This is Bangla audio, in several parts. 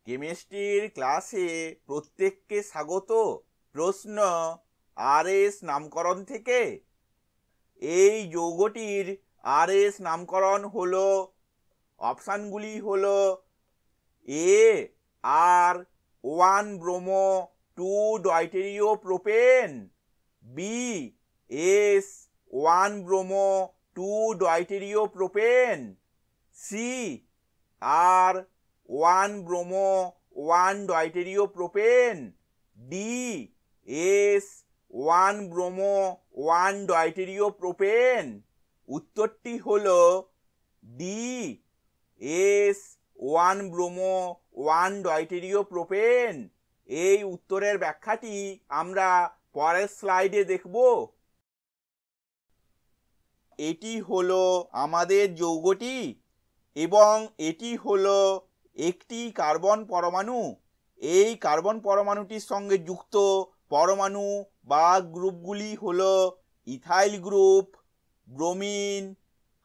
কেমিস্ট্রির ক্লাসে প্রত্যেককে স্বাগত। প্রশ্ন, আরএস নামকরণ থেকে। এই যৌগটির আরএস নামকরণ হলো, অপশানগুলি হলো A R 1 bromo 2 deuterio propane, B S 1 bromo 2 deuterio propane, C R 1 bromo 1 deuterio propane, D S 1 bromo 1 deuterio propane. উত্তরটি হলো D S 1 bromo 1 deuterio propane. এই উত্তরের ব্যাখ্যাটি আমরা পরের স্লাইডে দেখব। এটি হলো আমাদের যৌগটি এবং এটি হলো একটি কার্বন পরমাণু। এই কার্বন পরমাণুটির সঙ্গে যুক্ত পরমাণু বা গ্রুপগুলি হলো ইথাইল গ্রুপ, ব্রোমিন,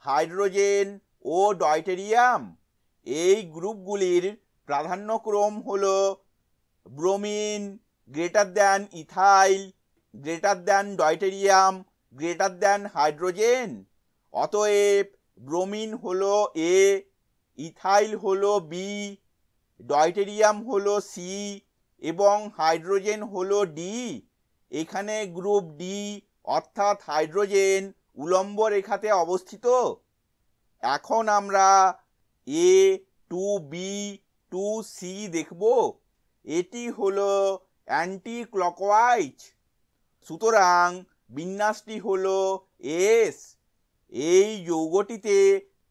হাইড্রোজেন ও ডয়টেরিয়াম। এই গ্রুপগুলির প্রাধান্যক্রম হলো bromine greater than ethyl, greater than deuterium, greater than hydrogen. অতএব ব্রোমিন হলো এ, ইথাইল হলো বি, ডয়টেরিয়াম হলো সি এবং হাইড্রোজেন হলো ডি। এখানে গ্রুপ ডি অর্থাৎ হাইড্রোজেন উলম্ব রেখাতে অবস্থিত। এখন আমরা এ টু বি টু সি দেখব। এটি হলো অ্যান্টি ক্লকওয়াইজ, সুতরাং বিন্যাসটি হলো এস। এই যৌগটিতে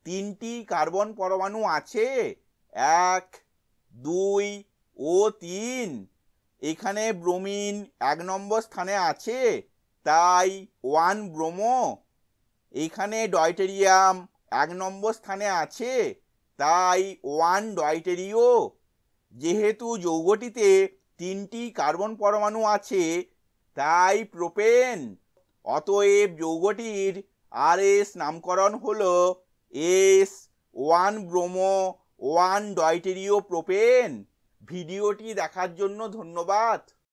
3টি কার্বন পরমাণু আছে, 1, 2 ও 3। এখানে ব্রোমিন 1 নম্বর স্থানে আছে, তাই 1 ব্রোমো। এখানে ডয়টেরিয়াম 1 নম্বর স্থানে আছে, তাই 1 ডয়টেরিও। যেহেতু যৌগটিতে 3টি কার্বন পরমাণু আছে তাই প্রোপেন। অতএব যৌগটির আরএস নামকরণ হলো এস 1 ব্রোমো 1 ডয়টেরিও প্রোপেন। ভিডিওটি দেখার জন্য ধন্যবাদ।